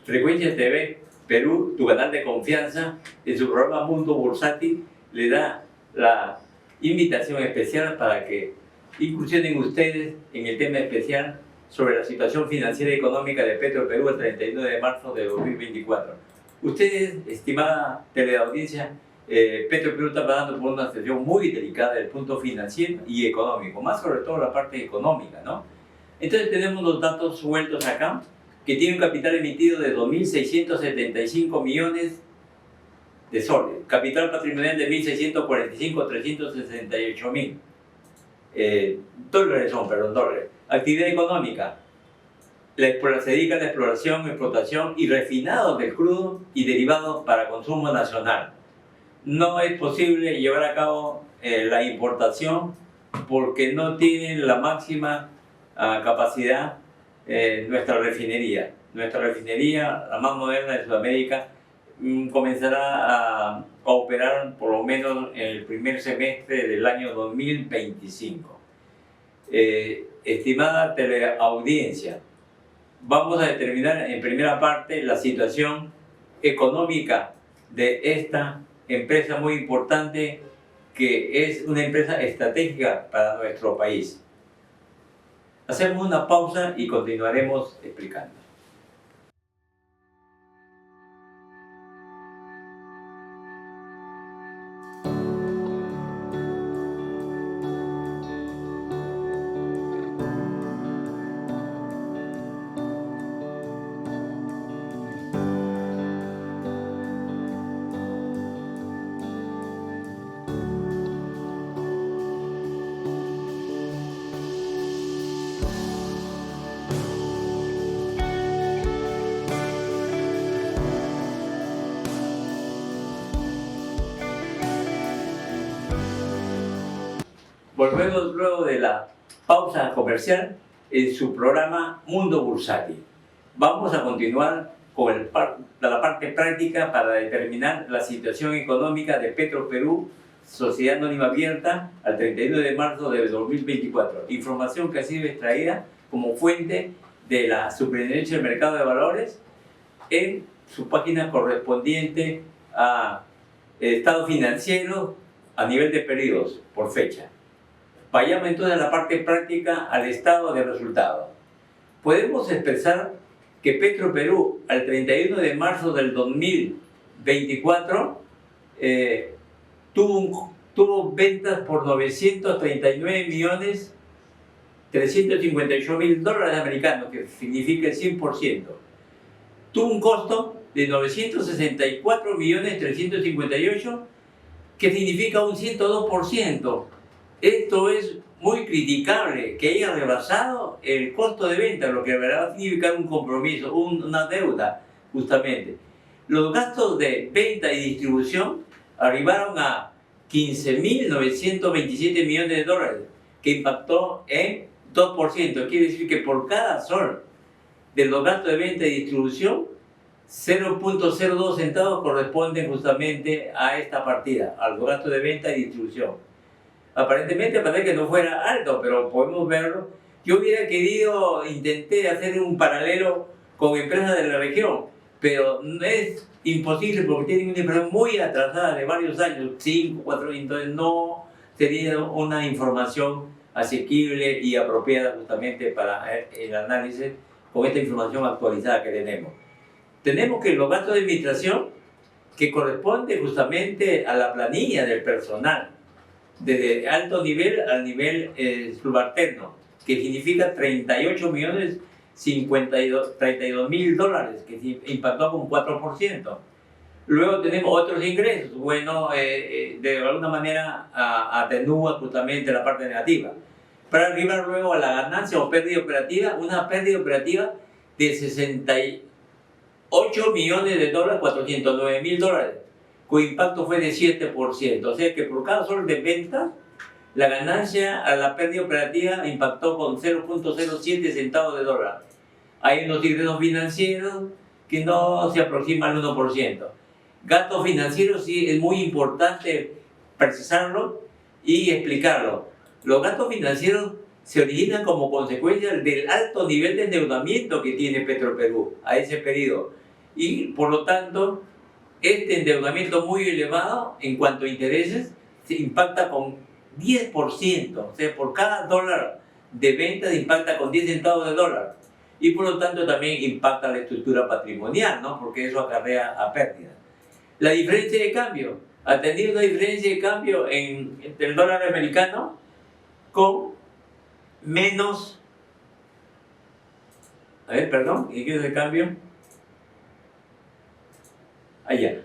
Frecuencia TV Perú, tu canal de confianza, en su programa Mundo Bursátil, le da la invitación especial para que incursionen ustedes en el tema especial sobre la situación financiera y económica de Petroperú el 31 de marzo de 2024. Ustedes, estimada teleaudiencia, Petroperú está pasando por una situación muy delicada desde el punto financiero y económico, más sobre todo la parte económica, ¿no? Entonces tenemos los datos sueltos acá, que tiene un capital emitido de 2.675 millones de soles, capital patrimonial de 1.645.368.000 dólares, actividad económica, se dedica a la exploración, explotación y refinado del crudo y derivados para consumo nacional. No es posible llevar a cabo la importación porque no tienen la máxima capacidad nuestra refinería. Nuestra refinería, la más moderna de Sudamérica, comenzará a operar por lo menos en el primer semestre del año 2025. Estimada teleaudiencia, vamos a determinar en primera parte la situación económica de esta empresa muy importante, que es una empresa estratégica para nuestro país. Hacemos una pausa y continuaremos explicando. Volvemos luego de la pausa comercial en su programa Mundo Bursátil. Vamos a continuar con la parte práctica para determinar la situación económica de Petroperú, Sociedad Anónima Abierta, al 31 de marzo de 2024. Información que ha sido extraída como fuente de la Superintendencia del Mercado de Valores en su página correspondiente a estado financiero a nivel de periodos por fecha. Vayamos entonces a la parte práctica, al estado de resultados. Podemos expresar que Petroperú al 31 de marzo del 2024 tuvo ventas por 939.358.000 dólares americanos, que significa el 100%. Tuvo un costo de 964.358.000, que significa un 102%. Esto es muy criticable, que haya rebasado el costo de venta, lo que va a significar un compromiso, una deuda, justamente. Los gastos de venta y distribución arribaron a 15.927 millones de dólares, que impactó en 2%. Quiere decir que por cada sol de los gastos de venta y distribución, 0.02 centavos corresponden justamente a esta partida, a los gastos de venta y distribución. Aparentemente parece que no fuera alto, pero podemos verlo. Yo hubiera intenté hacer un paralelo con empresas de la región, pero no es imposible porque tienen una inversión muy atrasada de varios años, 5, 4 años, entonces no sería una información asequible y apropiada justamente para el análisis con esta información actualizada que tenemos. Tenemos que los gastos de administración, que corresponde justamente a la planilla del personal, desde alto nivel al nivel subalterno, que significa 38.052.000 dólares, que impactó con 4%. Luego tenemos otros ingresos, bueno, de alguna manera atenúa justamente la parte negativa, para arribar luego a la ganancia o pérdida operativa, una pérdida operativa de 68 millones de dólares, 409.000 dólares, cuyo impacto fue de 7%. O sea que por cada sol de venta, la ganancia a la pérdida operativa impactó con 0.07 centavos de dólar. Hay unos ingresos financieros que no se aproximan al 1%. Gastos financieros sí es muy importante precisarlo y explicarlo. Los gastos financieros se originan como consecuencia del alto nivel de endeudamiento que tiene Petroperú a ese periodo. y por lo tanto este endeudamiento muy elevado en cuanto a intereses se impacta con 10%, o sea, por cada dólar de venta impacta con 10 centavos de dólar y por lo tanto también impacta la estructura patrimonial, ¿no? Porque eso acarrea a pérdidas. La diferencia de cambio, ha tenido una diferencia de cambio entre el dólar americano con menos, a ver, perdón, ¿y qué es el cambio? Allá,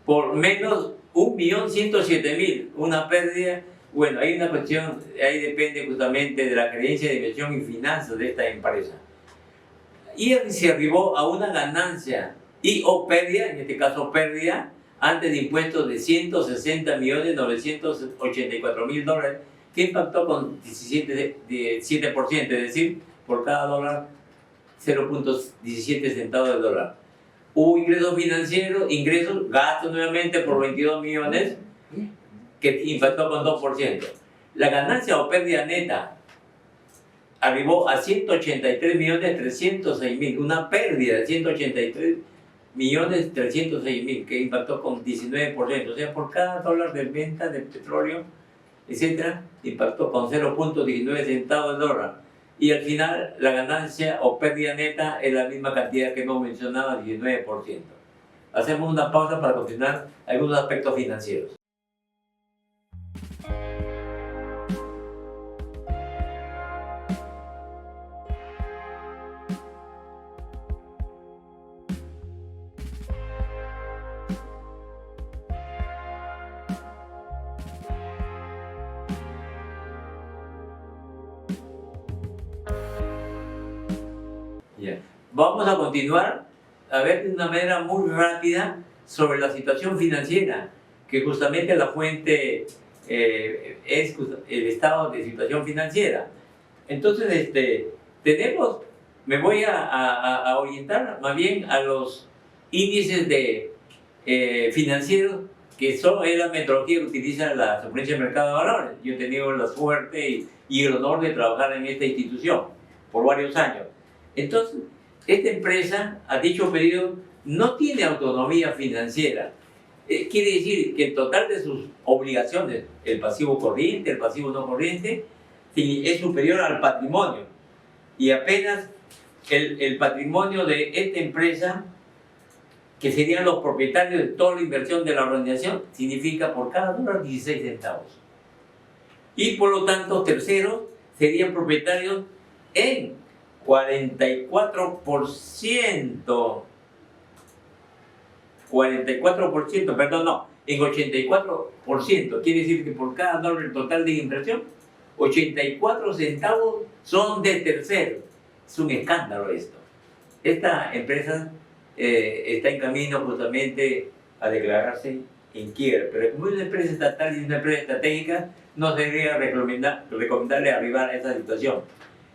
por menos 1.107.000, una pérdida. Bueno, hay una cuestión, ahí depende justamente de la creencia de inversión y finanzas de esta empresa. Y se arribó a una ganancia y o pérdida, en este caso pérdida, antes de impuestos de $160.984.000, que impactó con 7%, es decir, por cada dólar 0.17 centavos de dólar. Hubo ingresos financieros, gastos nuevamente por 22 millones, que impactó con 2%. La ganancia o pérdida neta arribó a 183.306.000, una pérdida de 183.306.000, que impactó con 19%. O sea, por cada dólar de venta de petróleo, etcétera, impactó con 0.19 centavos de dólar. Y al final, la ganancia o pérdida neta es la misma cantidad que hemos mencionado, 19%. Hacemos una pausa para continuar algunos aspectos financieros. Yeah. Vamos a continuar a ver de una manera muy rápida sobre la situación financiera, que justamente la fuente es el estado de situación financiera. Entonces, me voy a orientar más bien a los índices financieros, que es la metodología que utiliza la Superintendencia de Mercado de Valores. Yo he tenido la suerte y el honor de trabajar en esta institución por varios años. Entonces, esta empresa, a dicho periodo, no tiene autonomía financiera. Quiere decir que el total de sus obligaciones, el pasivo corriente, el pasivo no corriente, es superior al patrimonio. Y apenas el patrimonio de esta empresa, que serían los propietarios de toda la inversión de la organización, significa por cada dólar 16 centavos. Y por lo tanto, terceros serían propietarios en 44%, en 84%. Quiere decir que por cada dólar total de inversión, 84 centavos son de terceros. Es un escándalo esto. Esta empresa está en camino justamente a declararse en quiebra, pero como es una empresa estatal y una empresa estratégica, no se debería recomendarle arribar a esa situación.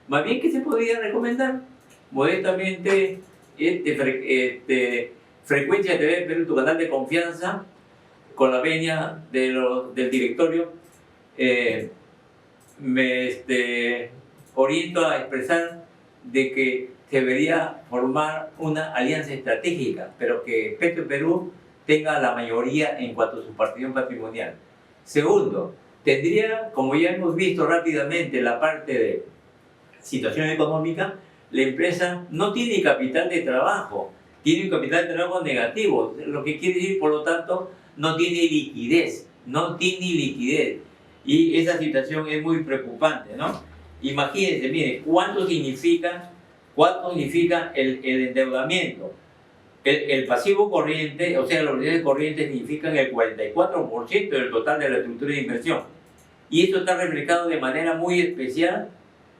Más bien, ¿qué se podría recomendar? Modestamente, Frecuencia TV Perú, tu canal de confianza, con la venia del directorio, me oriento a expresar de que se debería formar una alianza estratégica, pero que Petroperú tenga la mayoría en cuanto a su participación patrimonial. Segundo, tendría, como ya hemos visto rápidamente, la parte de situación económica, la empresa no tiene capital de trabajo, tiene un capital de trabajo negativo, lo que quiere decir, por lo tanto, no tiene liquidez. Y esa situación es muy preocupante, ¿no? Imagínense, miren, ¿cuánto significa el endeudamiento? El pasivo corriente, o sea, los obligaciones corrientes significan el 44% del total de la estructura de inversión. Y esto está reflejado de manera muy especial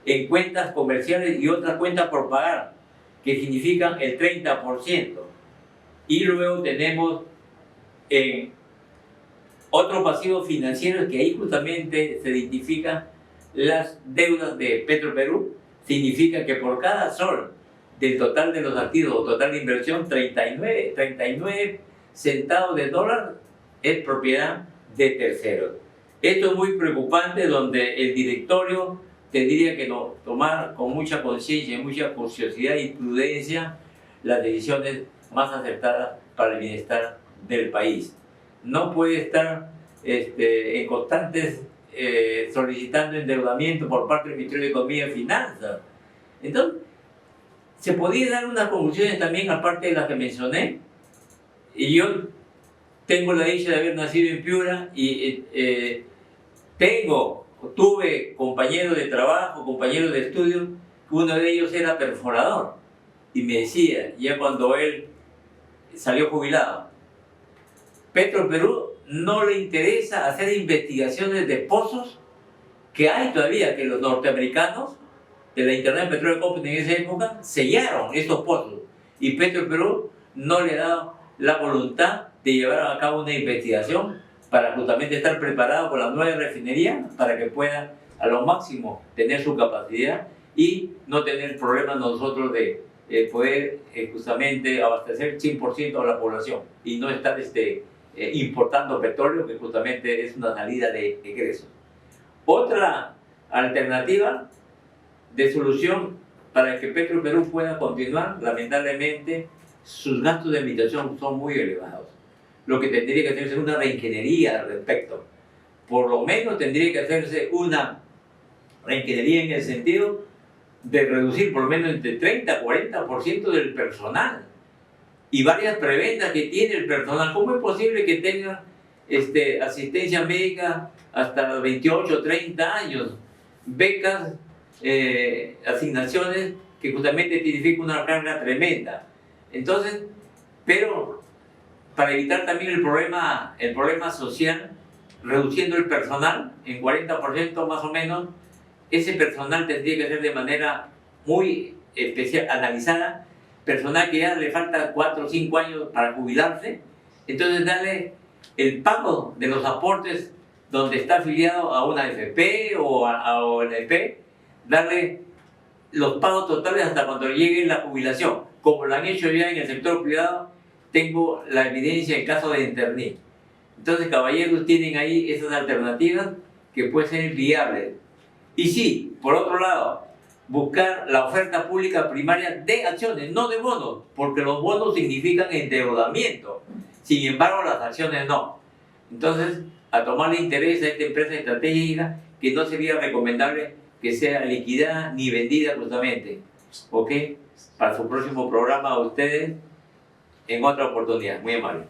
en cuentas comerciales y otras cuentas por pagar, que significan el 30%. Y luego tenemos otros pasivos financieros, que ahí justamente se identifican las deudas de Petroperú. Significa que por cada sol del total de los activos o total de inversión, 39 centavos de dólar es propiedad de terceros. Esto es muy preocupante, donde el directorio tendría que tomar con mucha conciencia, mucha curiosidad y prudencia las decisiones más acertada para el bienestar del país. No puede estar en constantes solicitando endeudamiento por parte del Ministerio de Economía y Finanzas. Entonces, se podía dar unas conclusiones también, aparte de las que mencioné, y yo tengo la dicha de haber nacido en Piura y tuve compañeros de trabajo, compañeros de estudio, uno de ellos era perforador, y me decía, ya cuando él salió jubilado, Petroperú no le interesa hacer investigaciones de pozos que hay todavía, que los norteamericanos de la International Petroleum Company en esa época sellaron estos pozos, y Petroperú no le ha dado la voluntad de llevar a cabo una investigación para justamente estar preparado con la nueva refinería para que pueda a lo máximo tener su capacidad y no tener problemas nosotros de poder justamente abastecer 100% a la población y no estar importando petróleo, que justamente es una salida de egresos. Otra alternativa de solución para que Petroperú pueda continuar, lamentablemente sus gastos de administración son muy elevados. Lo que tendría que hacerse es una reingeniería al respecto. Por lo menos tendría que hacerse una reingeniería en el sentido de reducir por lo menos entre 30 a 40% del personal y varias prebendas que tiene el personal. ¿Cómo es posible que tenga asistencia médica hasta los 28 o 30 años? Becas, asignaciones que justamente significan una carga tremenda. Entonces, pero para evitar también el problema social, reduciendo el personal en 40% más o menos, ese personal tendría que ser de manera muy especial, analizada, personal que ya le falta 4 o 5 años para jubilarse, entonces darle el pago de los aportes donde está afiliado a una AFP o a ONP, darle los pagos totales hasta cuando llegue la jubilación, como lo han hecho ya en el sector privado. Tengo la evidencia en caso de Internet. Entonces, caballeros, tienen ahí esas alternativas que pueden ser viables. Y sí, por otro lado, buscar la oferta pública primaria de acciones, no de bonos, porque los bonos significan endeudamiento. Sin embargo, las acciones no. Entonces, a tomarle interés a esta empresa estratégica, que no sería recomendable que sea liquidada ni vendida justamente. ¿Ok? Para su próximo programa a ustedes, en otra oportunidad. Muy amable.